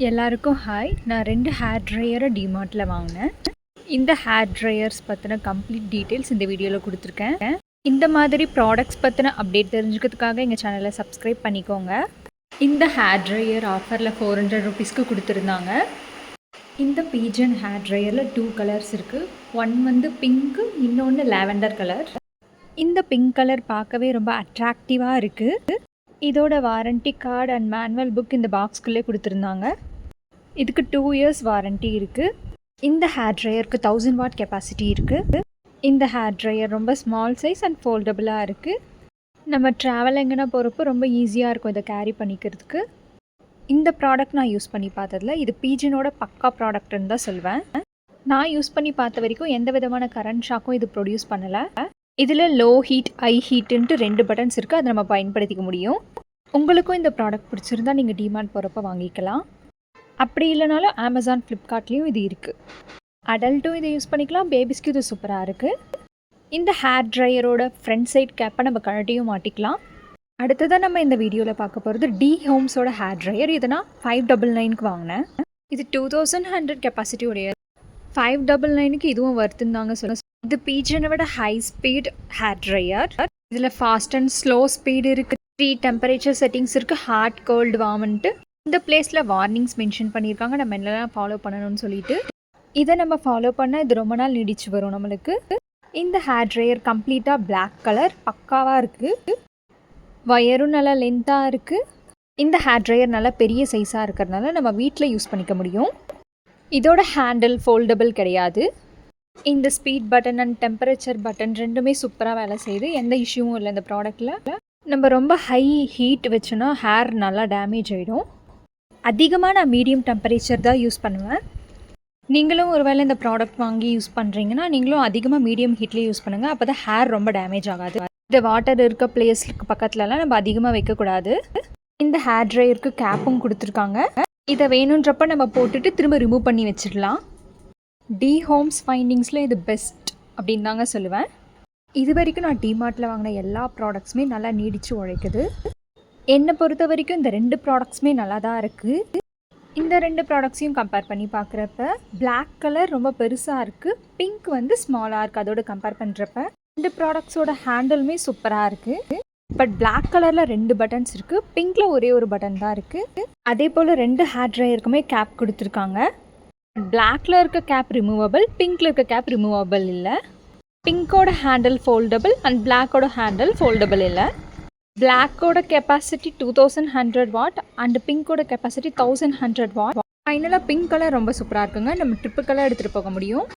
எல்லாருக்கும் ஹாய். நான் 2 ஹேர் ட்ரையரை டிமார்ட்டில் வாங்கினேன். இந்த ஹேர் ட்ரையர்ஸ் பற்றின கம்ப்ளீட் டீட்டெயில்ஸ் இந்த வீடியோவில் கொடுத்துருக்கேன். இந்த மாதிரி ப்ராடக்ட்ஸ் பற்றின அப்டேட் தெரிஞ்சுக்கிறதுக்காக எங்கள் சேனலை சப்ஸ்கிரைப் பண்ணிக்கோங்க. இந்த ஹேர் ட்ரையர் ஆஃபரில் 400 ருபீஸ்க்கு கொடுத்துருந்தாங்க. இந்த பீஜன் ஹேர் ட்ரையரில் 2 கலர்ஸ் இருக்குது. ஒன் வந்து பிங்க்கு, இன்னொன்று லாவெண்டர் கலர். இந்த பிங்க் கலர் பார்க்கவே ரொம்ப அட்ராக்டிவாக இருக்குது. இதோட warranty card and manual book இந்த பாக்ஸ்குள்ளே கொடுத்துருந்தாங்க. இதுக்கு 2 இயர்ஸ் வாரண்டி இருக்குது. இந்த ஹேர் ட்ரையருக்கு 1000 வாட் கெப்பாசிட்டி இருக்குது. இந்த ஹேர் ட்ரையர் ரொம்ப ஸ்மால் சைஸ் அண்ட் ஃபோல்டபுளாக இருக்குது. நம்ம ட்ராவல் எங்கன்னா போகிறப்போ ரொம்ப ஈஸியாக இருக்கும் இதை கேரி பண்ணிக்கிறதுக்கு. இந்த ப்ராடக்ட் நான் யூஸ் பண்ணி பார்த்ததில் இது பீஜனோட பக்கா ப்ராடக்ட்னு தான் சொல்வேன். நான் யூஸ் பண்ணி பார்த்த வரைக்கும் எந்த விதமான கரண்ட் ஷாக்கும் இது ப்ரொடியூஸ் பண்ணலை. இதில் லோ ஹீட், ஹை ஹீட்டுன்ட்டு 2 பட்டன்ஸ் இருக்குது. அதை நம்ம பயன்படுத்திக்க முடியும். உங்களுக்கும் இந்த ப்ராடக்ட் பிடிச்சிருந்தா நீங்கள் டிமார்ட் போகிறப்ப வாங்கிக்கலாம். அப்படி இல்லைனாலும் அமேசான், ஃப்ளிப்கார்ட்லேயும் இது இருக்குது. அடல்ட்டும் இதை யூஸ் பண்ணிக்கலாம், பேபிஸ்க்கு இது சூப்பராக இருக்குது. இந்த ஹேர் ட்ரையரோட ஃப்ரண்ட் சைட் கேப்பை நம்ம கழட்டியும் மாட்டிக்கலாம். அடுத்ததாக நம்ம இந்த வீடியோவில் பார்க்க போகிறது டி ஹோம்ஸோட ஹேர் ட்ரையர். இதை நான் 599க்கு வாங்கினேன். இது 2100 கெப்பாசிட்டியோடைய 599க்கு இதுவும் வருதுன்னு தாங்க சொல்ல. இது பீஜனை விட ஹை ஸ்பீட் ஹேர் ட்ரையர். இதில் ஃபாஸ்ட் அண்ட் ஸ்லோ ஸ்பீடு இருக்குது. 3 டெம்பரேச்சர் செட்டிங்ஸ் இருக்குது, ஹாட், கோல்டு, வார்ம்ன்ட்டு. இந்த பிளேஸில் வார்னிங்ஸ் மென்ஷன் பண்ணியிருக்காங்க நம்ம என்னெல்லாம் ஃபாலோ பண்ணணும்னு சொல்லிட்டு. இதை நம்ம ஃபாலோ பண்ணால் இது ரொம்ப நாள் நீடிச்சு வரும் நம்மளுக்கு. இந்த ஹேர் ட்ரையர் கம்ப்ளீட்டாக பிளாக் கலர், பக்காவாக இருக்குது. வயரும் நல்லா லென்த்தாக இருக்குது. இந்த ஹேர் ட்ரையர் நல்லா பெரிய சைஸாக இருக்கிறதுனால நம்ம வீட்டில் யூஸ் பண்ணிக்க முடியும். இதோட ஹேண்டில் ஃபோல்டபுள் கிடையாது. இந்த speed button and temperature button ரெண்டுமே சூப்பராக வேலை செய்யுது. எந்த இஷ்யூவும் இல்லை இந்த ப்ராடக்டில். நம்ம ரொம்ப ஹை ஹீட் வச்சோன்னா ஹேர் நல்லா டேமேஜ் ஆகிடும். அதிகமாக நான் மீடியம் டெம்பரேச்சர் தான் யூஸ் பண்ணுவேன். நீங்களும் ஒரு வேளை இந்த ப்ராடக்ட் வாங்கி யூஸ் பண்ணுறீங்கன்னா நீங்களும் அதிகமாக மீடியம் ஹீட்லேயே யூஸ் பண்ணுங்கள். அப்போ தான் ஹேர் ரொம்ப டேமேஜ் ஆகாது. இந்த வாட்டர் இருக்க பிளேஸ்க்கு பக்கத்துலலாம் நம்ம அதிகமாக வைக்கக்கூடாது. இந்த ஹேர் ட்ரையருக்கு கேப்பும் கொடுத்துருக்காங்க. இதை வேணுன்றப்ப நம்ம போட்டுட்டு திரும்ப ரிமூவ் பண்ணி வச்சிடலாம். டி ஹோம்ஸ் ஃபைண்டிங்ஸில் இது பெஸ்ட் அப்படின்னு தாங்க சொல்லுவேன். இது வரைக்கும் நான் டிமார்ட்டில் வாங்கின எல்லா ப்ராடக்ட்ஸுமே நல்லா நீடித்து உழைக்குது. என்னை பொறுத்த வரைக்கும் இந்த 2 ப்ராடக்ட்ஸுமே நல்லா தான் இருக்குது. இந்த 2 ப்ராடக்ட்ஸையும் கம்பேர் பண்ணி பார்க்குறப்ப பிளாக் கலர் ரொம்ப பெருசாக இருக்குது, பிங்க் வந்து ஸ்மாலாக இருக்குது. அதோட கம்பேர் பண்ணுறப்ப 2 ப்ராடக்ட்ஸோட ஹேண்டிலுமே சூப்பராக இருக்குது. பட் பிளாக் கலரில் 2 பட்டன்ஸ் இருக்குது, பிங்க்கில் ஒரே ஒரு பட்டன் தான் இருக்குது. அதே போல் 2 ஹேர் ட்ரையருக்குமே கேப் கொடுத்துருக்காங்க. பிளாக்ல இருக்க கேப் ரிமூவபிள், பிங்க்ல இருக்க கேப் ரிமூவபிள் இல்லை. பிங்கோட ஹேண்டில் ஃபோல்டபுள் அண்ட் பிளாக்கோட ஹேண்டில் ஃபோல்டபுள் இல்லை. பிளாக்கோட கெப்பாசிட்டி 2100 வாட் அண்ட் பிங்கோட கெப்பாசிட்டி 1100 வாட். ஃபைனலாக பிங்க் கலர் ரொம்ப சூப்பராக இருக்குங்க. நம்ம ட்ரிப்புக்கெல்லாம் எடுத்துகிட்டு போக முடியும்.